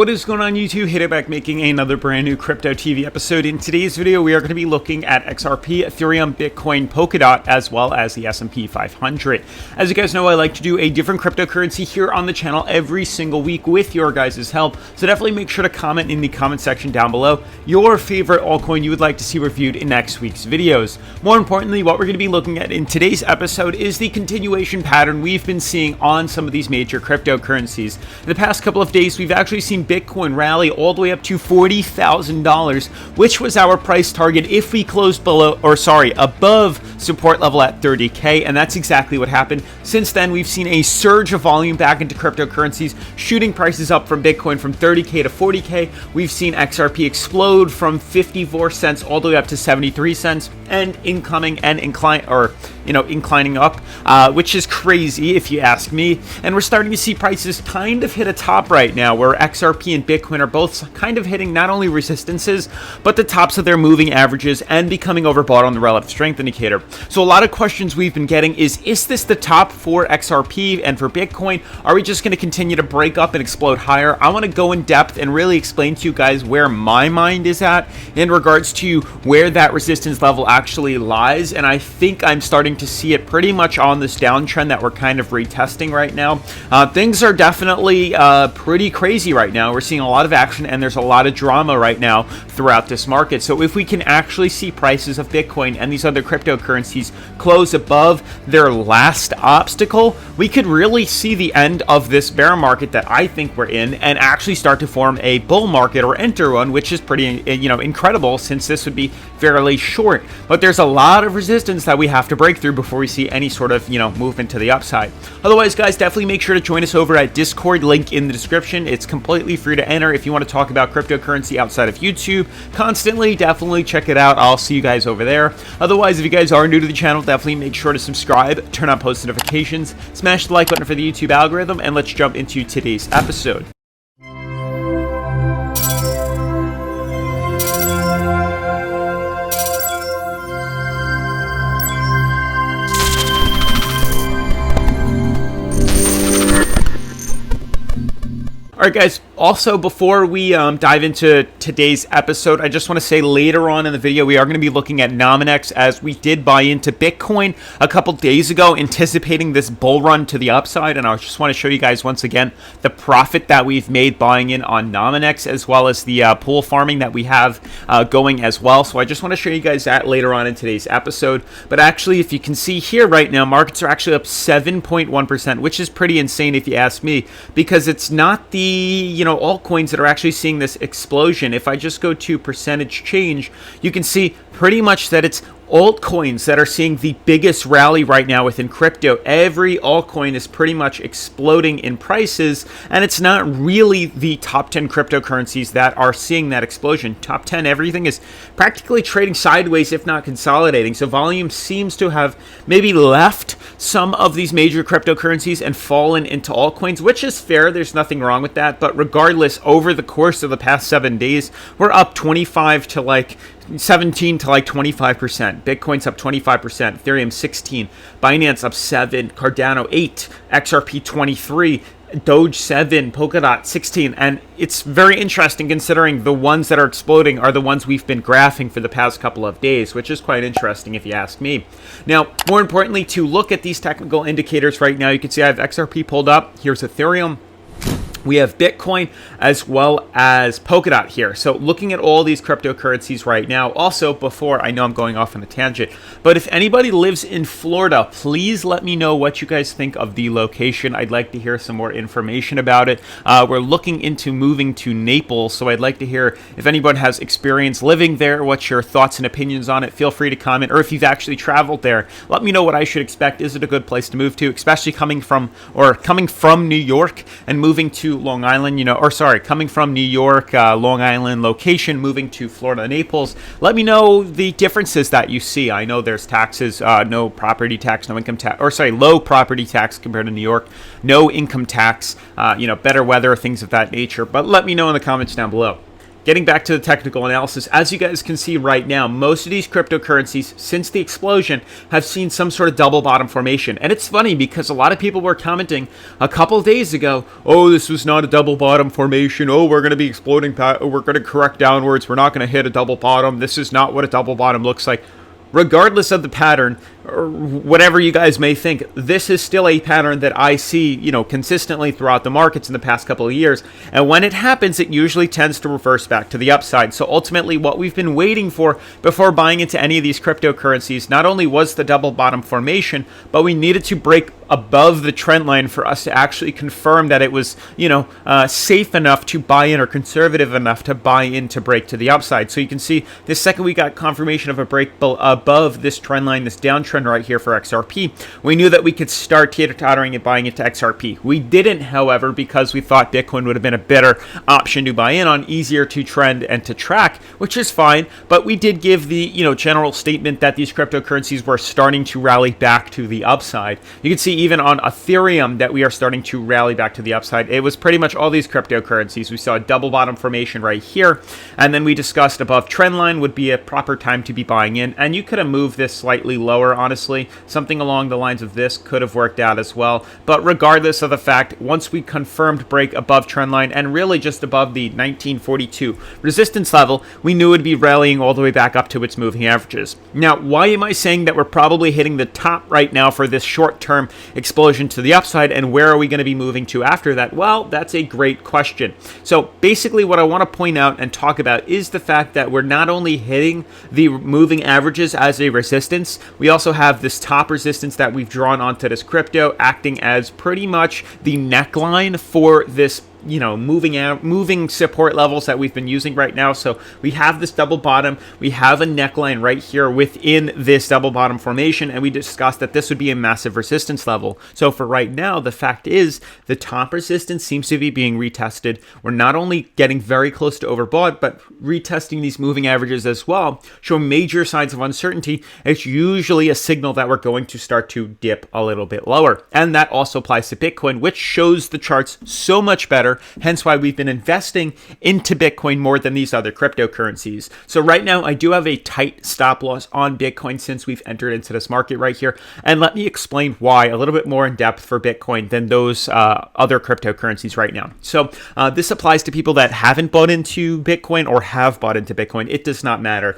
What is going on YouTube? Hater back making another brand new Crypto TV episode. In today's video, we are going to be looking at XRP, Ethereum, Bitcoin, Polkadot, as well as the S&P 500. As you guys know, I like to do a different cryptocurrency here on the channel every single week with your guys' help. So definitely make sure to comment in the comment section down below your favorite altcoin you would like to see reviewed in next week's videos. More importantly, what we're going to be looking at in today's episode is the continuation pattern we've been seeing on some of these major cryptocurrencies. In the past couple of days, we've actually seen Bitcoin rally all the way up to $40,000, which was our price target if we closed above support level at 30K, and that's exactly what happened. Since then, we've seen a surge of volume back into cryptocurrencies, shooting prices up from Bitcoin from 30K to 40K. We've seen XRP explode from 54 cents all the way up to 73 cents, and inclining up, which is crazy if you ask me. And we're starting to see prices kind of hit a top right now, where XRP and Bitcoin are both kind of hitting not only resistances, but the tops of their moving averages and becoming overbought on the relative strength indicator. So a lot of questions we've been getting is this the top for XRP and for Bitcoin? Are we just going to continue to break up and explode higher? I want to go in depth and really explain to you guys where my mind is at in regards to where that resistance level actually lies. And I think I'm starting to see it pretty much on this downtrend that we're kind of retesting right now. Things are definitely pretty crazy right now. We're seeing a lot of action and there's a lot of drama right now throughout this market. So if we can actually see prices of Bitcoin and these other cryptocurrencies close above their last obstacle, we could really see the end of this bear market that I think we're in and actually start to form a bull market or enter one, which is pretty incredible, since this would be fairly short. But there's a lot of resistance that we have to break through before we see any sort of movement to the upside. Otherwise, guys, definitely make sure to join us over at Discord, link in the description. It's completely free to enter. If you want to talk about cryptocurrency outside of YouTube constantly, definitely check it out. I'll see you guys over there. Otherwise, if you guys are new to the channel, definitely make sure to subscribe, turn on post notifications, smash the like button for the YouTube algorithm, and let's jump into today's episode. Alright guys, also before we dive into today's episode, I just want to say later on in the video we are going to be looking at Nominex, as we did buy into Bitcoin a couple days ago, anticipating this bull run to the upside, and I just want to show you guys once again the profit that we've made buying in on Nominex, as well as the pool farming that we have going as well. So I just want to show you guys that later on in today's episode. But actually, if you can see here right now, markets are actually up 7.1%, which is pretty insane if you ask me, because it's not the altcoins that are actually seeing this explosion. If I just go to percentage change, you can see pretty much that it's altcoins that are seeing the biggest rally right now within crypto. Every altcoin is pretty much exploding in prices, and it's not really the top 10 cryptocurrencies that are seeing that explosion. Top 10, everything is practically trading sideways, if not consolidating. So volume seems to have maybe left some of these major cryptocurrencies and fallen into altcoins, which is fair. There's nothing wrong with that. But regardless, over the course of the past 7 days, we're up 25 to 17 to 25%. Bitcoin's up 25%, Ethereum 16, Binance up 7, Cardano 8, XRP 23, Doge 7, Polkadot 16, and it's very interesting considering the ones that are exploding are the ones we've been graphing for the past couple of days, which is quite interesting if you ask me. Now, more importantly, to look at these technical indicators right now, you can see I have XRP pulled up. Here's Ethereum. We have Bitcoin as well as Polkadot here. So looking at all these cryptocurrencies right now. Also, before, I know I'm going off on a tangent, but if anybody lives in Florida, please let me know what you guys think of the location. I'd like to hear some more information about it. We're looking into moving to Naples, so I'd like to hear if anyone has experience living there, what's your thoughts and opinions on it. Feel free to comment, or if you've actually traveled there, let me know what I should expect. Is it a good place to move to, especially coming from New York and moving to Long Island, coming from New York, Long Island location, moving to Florida, Naples. Let me know the differences that you see. I know there's taxes, no property tax, no income tax, low property tax compared to New York, no income tax, better weather, things of that nature. But let me know in the comments down below. getting back to the technical analysis, as you guys can see right now, most of these cryptocurrencies since the explosion have seen some sort of double bottom formation. And it's funny because a lot of people were commenting a couple of days ago, oh, this was not a double bottom formation. Oh, we're going to be exploding. We're going to correct downwards. We're not going to hit a double bottom. This is not what a double bottom looks like. Regardless of the pattern, or whatever you guys may think, this is still a pattern that I see, consistently throughout the markets in the past couple of years. And when it happens, it usually tends to reverse back to the upside. So ultimately, what we've been waiting for before buying into any of these cryptocurrencies, not only was the double bottom formation, but we needed to break above the trend line for us to actually confirm that it was, safe enough to buy in or conservative enough to buy in to break to the upside. So you can see the second we got confirmation of a break above this trend line, this downtrend right here for XRP, we knew that we could start teeter-tottering and buying into XRP. We didn't, however, because we thought Bitcoin would have been a better option to buy in on, easier to trend and to track, which is fine. But we did give the, general statement that these cryptocurrencies were starting to rally back to the upside. You can see even on Ethereum that we are starting to rally back to the upside. It was pretty much all these cryptocurrencies. We saw a double bottom formation right here, and then we discussed above trend line would be a proper time to be buying in, and you could have moved this slightly lower, honestly. Something along the lines of this could have worked out as well. But regardless of the fact, once we confirmed break above trend line and really just above the 1942 resistance level, we knew it would be rallying all the way back up to its moving averages. Now, why am I saying that we're probably hitting the top right now for this short-term explosion to the upside, and where are we going to be moving to after that? Well, that's a great question. So basically what I want to point out and talk about is the fact that we're not only hitting the moving averages as a resistance, we also have this top resistance that we've drawn onto this crypto acting as pretty much the neckline for this moving support levels that we've been using right now. So we have this double bottom, we have a neckline right here within this double bottom formation, and we discussed that this would be a massive resistance level. So for right now, the fact is the top resistance seems to be being retested. We're not only getting very close to overbought, but retesting these moving averages as well show major signs of uncertainty. It's usually a signal that we're going to start to dip a little bit lower, and that also applies to Bitcoin, which shows the charts so much better. Hence why we've been investing into Bitcoin more than these other cryptocurrencies. So right now, I do have a tight stop loss on Bitcoin since we've entered into this market right here. And let me explain why a little bit more in depth for Bitcoin than those other cryptocurrencies right now. So this applies to people that haven't bought into Bitcoin or have bought into Bitcoin. It does not matter.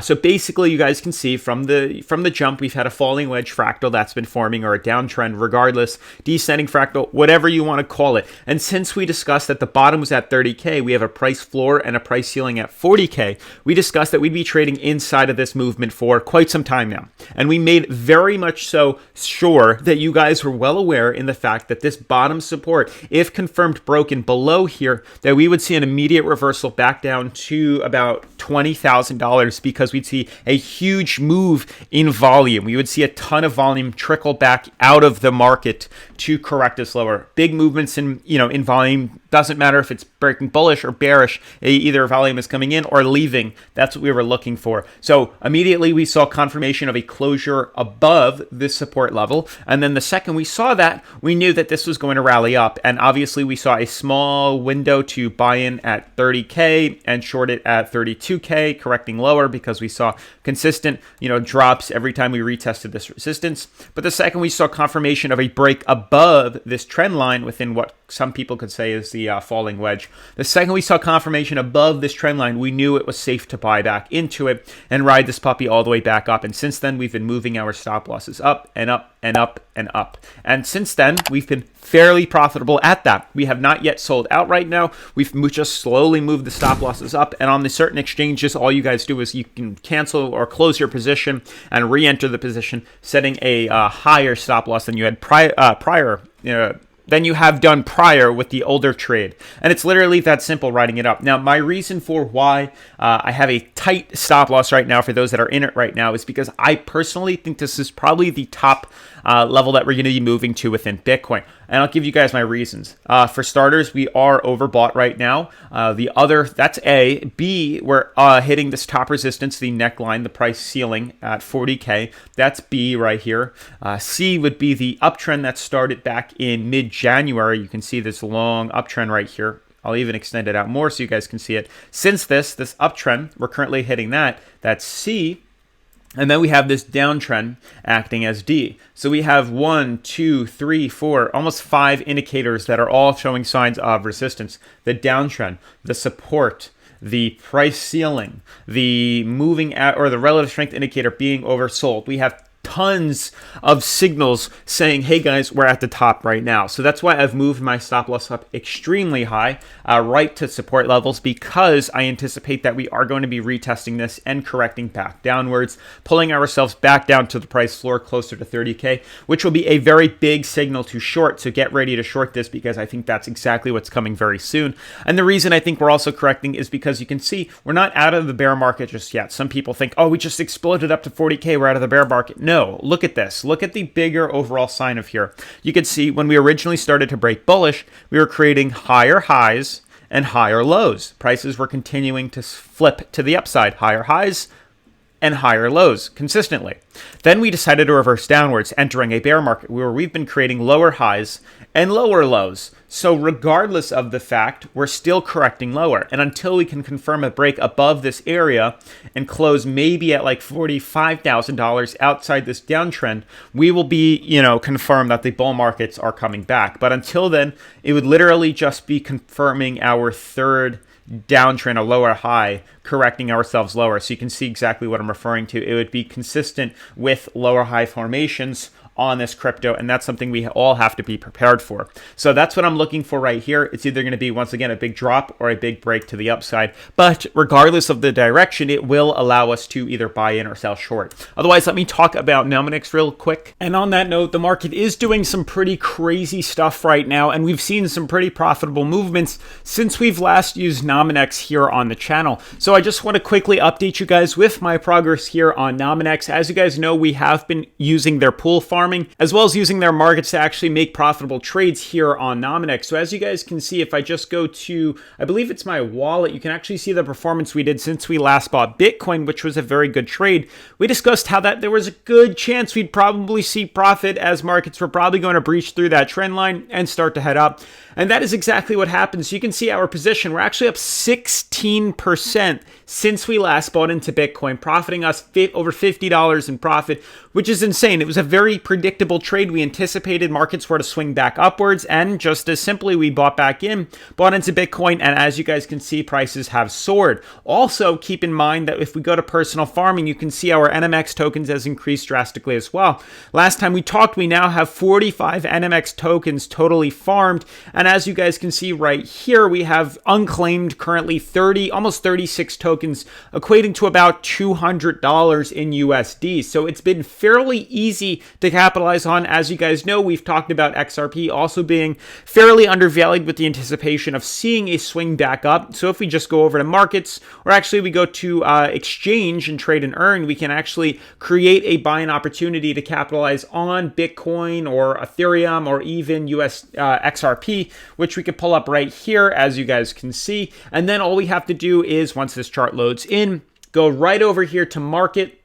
So basically, you guys can see from the jump, we've had a falling wedge fractal that's been forming, or a downtrend regardless, descending fractal, whatever you want to call it. And since we discussed that the bottom was at 30K, we have a price floor and a price ceiling at 40K. We discussed that we'd be trading inside of this movement for quite some time now. And we made very much so sure that you guys were well aware in the fact that this bottom support, if confirmed broken below here, that we would see an immediate reversal back down to about $20,000 because we'd see a huge move in volume. We would see a ton of volume trickle back out of the market to correct us lower. Big movements in volume. Doesn't matter if it's breaking bullish or bearish, either volume is coming in or leaving. That's what we were looking for. So immediately we saw confirmation of a closure above this support level. And then the second we saw that, we knew that this was going to rally up. And obviously we saw a small window to buy in at 30K and short it at 32K, correcting lower because we saw consistent, drops every time we retested this resistance. But the second we saw confirmation of a break above this trend line within what some people could say is the falling wedge. The second we saw confirmation above this trend line, we knew it was safe to buy back into it and ride this puppy all the way back up. And since then, we've been moving our stop losses up and up and up and up. And since then, we've been fairly profitable at that. We have not yet sold out right now. We've just slowly moved the stop losses up. And on the certain exchanges, all you guys do is you can cancel or close your position and re-enter the position, setting a higher stop loss than you had prior than you have done prior with the older trade. And it's literally that simple, writing it up. Now, my reason for why I have a tight stop loss right now for those that are in it right now is because I personally think this is probably the top level that we're going to be moving to within Bitcoin. And I'll give you guys my reasons. For starters, we are overbought right now. That's A. B, we're hitting this top resistance, the neckline, the price ceiling at 40K. That's B right here. C would be the uptrend that started back in mid-January. You can see this long uptrend right here. I'll even extend it out more so you guys can see it. Since this uptrend, we're currently hitting that. That's C. And then we have this downtrend acting as D. So we have 1, 2, 3, 4, almost 5 indicators that are all showing signs of resistance. The downtrend, the support, the price ceiling, the moving at, or the relative strength indicator being oversold. We have tons of signals saying, hey guys, we're at the top right now. So that's why I've moved my stop loss up extremely high, right to support levels, because I anticipate that we are going to be retesting this and correcting back downwards, pulling ourselves back down to the price floor closer to 30K, which will be a very big signal to short. So get ready to short this, because I think that's exactly what's coming very soon. And the reason I think we're also correcting is because you can see we're not out of the bear market just yet. Some people think, oh, we just exploded up to 40K, we're out of the bear market. No, look at this. Look at the bigger overall sign of here. You can see when we originally started to break bullish, we were creating higher highs and higher lows. Prices were continuing to flip to the upside, higher highs and higher lows consistently. Then we decided to reverse downwards, entering a bear market where we've been creating lower highs and lower lows. So regardless of the fact, we're still correcting lower. And until we can confirm a break above this area and close maybe at like $45,000 outside this downtrend, we will be, confirmed that the bull markets are coming back. But until then, it would literally just be confirming our third downtrend, a lower high, correcting ourselves lower. So you can see exactly what I'm referring to. It would be consistent with lower high formations on this crypto, and that's something we all have to be prepared for. So that's what I'm looking for right here. It's either going to be, once again, a big drop or a big break to the upside, but regardless of the direction, it will allow us to either buy in or sell short. Otherwise, let me talk about Nominex real quick. And on that note, the market is doing some pretty crazy stuff right now, and we've seen some pretty profitable movements since we've last used Nominex here on the channel. So I just want to quickly update you guys with my progress here on Nominex. As you guys know, we have been using their pool farm, as well as using their markets to actually make profitable trades here on Nominex. So as you guys can see, if I just go to, I believe it's my wallet, you can actually see the performance we did since we last bought Bitcoin, which was a very good trade. We discussed how that there was a good chance we'd probably see profit, as markets were probably going to breach through that trend line and start to head up. And that is exactly what happened. So you can see our position. We're actually up 16% since we last bought into Bitcoin, profiting us over $50 in profit, which is insane. It was a very predictable trade. We anticipated markets were to swing back upwards, and just as simply, we bought back in, bought into Bitcoin, and as you guys can see, prices have soared. Also, keep in mind that if we go to personal farming, you can see our NMX tokens has increased drastically as well. Last time we talked, we now have 45 NMX tokens totally farmed, and as you guys can see right here, we have unclaimed currently almost 36 tokens, equating to about $200 in USD. So it's been fairly easy to capitalize on. As you guys know, we've talked about XRP also being fairly undervalued with the anticipation of seeing a swing back up. So if we just go over to markets, or actually we go to exchange and trade and earn, we can actually create a buying opportunity to capitalize on Bitcoin or Ethereum or even XRP, which we could pull up right here, as you guys can see. And then all we have to do is, once this chart loads in, go right over here to market,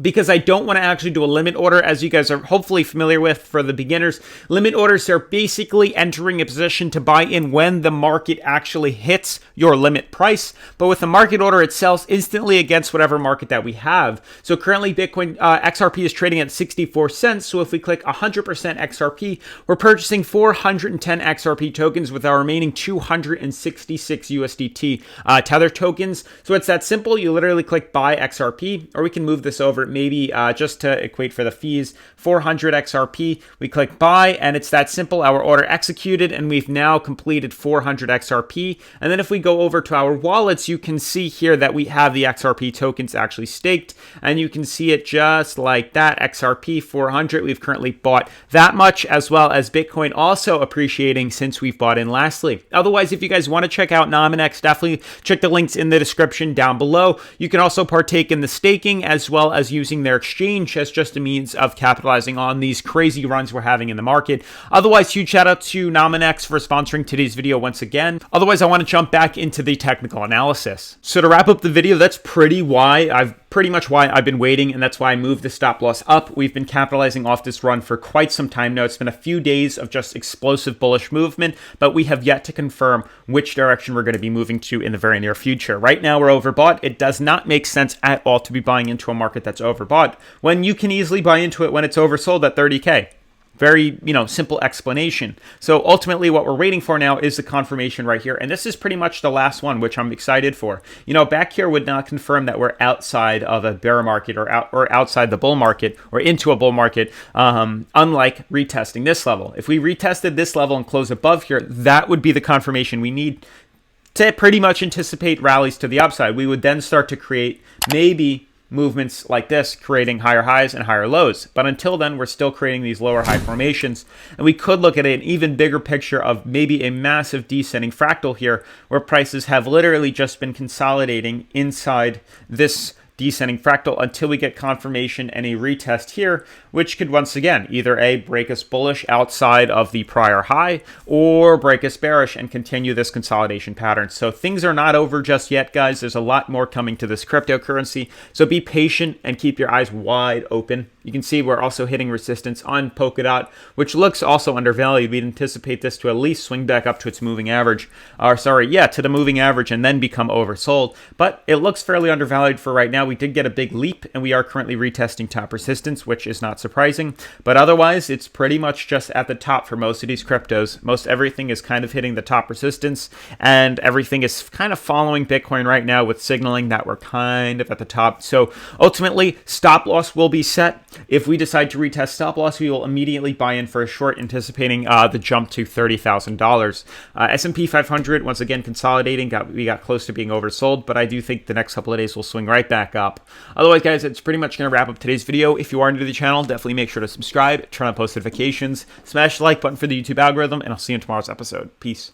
because I don't want to actually do a limit order, as you guys are hopefully familiar with for the beginners. Limit orders are basically entering a position to buy in when the market actually hits your limit price. But with the market order, it sells instantly against whatever market that we have. So currently Bitcoin XRP is trading at 64 cents. So if we click 100% XRP, we're purchasing 410 XRP tokens with our remaining 266 USDT Tether tokens. So it's that simple. You literally click buy XRP, or we can move this over maybe just to equate for the fees, 400 XRP. We click buy, and it's that simple. Our order executed, and we've now completed 400 XRP. And then if we go over to our wallets, you can see here that we have the XRP tokens actually staked, and you can see it just like that. XRP 400, we've currently bought that much, as well as Bitcoin also appreciating since we've bought in lastly. Otherwise, if you guys want to check out Nominex, definitely check the links in the description down below. You can also partake in the staking, as well as using their exchange as just a means of capitalizing on these crazy runs we're having in the market. Otherwise, huge shout out to Nominex for sponsoring today's video once again. Otherwise, I want to jump back into the technical analysis. So to wrap up the video, that's pretty why I've pretty much why I've been waiting, and that's why I moved the stop loss up. We've been capitalizing off this run for quite some time now. It's been a few days of just explosive bullish movement, but we have yet to confirm which direction we're going to be moving to in the very near future. Right now, we're overbought. It does not make sense at all to be buying into a market that's overbought when you can easily buy into it when it's oversold at 30K. Very, simple explanation. So ultimately what we're waiting for now is the confirmation right here. And this is pretty much the last one, which I'm excited for. Back here would not confirm that we're outside of a bear market or outside the bull market or into a bull market, unlike retesting this level. If we retested this level and close above here, that would be the confirmation we need to pretty much anticipate rallies to the upside. We would then start to create maybe movements like this, creating higher highs and higher lows. But until then, we're still creating these lower high formations. And we could look at an even bigger picture of maybe a massive descending fractal here, where prices have literally just been consolidating inside this descending fractal until we get confirmation and a retest here, which could once again either A, break us bullish outside of the prior high, or break us bearish and continue this consolidation pattern. So things are not over just yet, guys. There's a lot more coming to this cryptocurrency. So be patient and keep your eyes wide open. You can see we're also hitting resistance on Polkadot, which looks also undervalued. We'd anticipate this to at least swing back up to its moving average, to the moving average and then become oversold. But it looks fairly undervalued for right now. We did get a big leap, and we are currently retesting top resistance, which is not surprising. But otherwise, it's pretty much just at the top for most of these cryptos. Most everything is kind of hitting the top resistance, and everything is kind of following Bitcoin right now with signaling that we're kind of at the top. So ultimately, stop loss will be set. If we decide to retest stop loss, we will immediately buy in for a short, anticipating the jump to $30,000. S&P 500, once again, consolidating. We got close to being oversold, but I do think the next couple of days will swing right back up. Otherwise, guys, it's pretty much going to wrap up today's video. If you are new to the channel, definitely make sure to subscribe, turn on post notifications, smash the like button for the YouTube algorithm, and I'll see you in tomorrow's episode. Peace.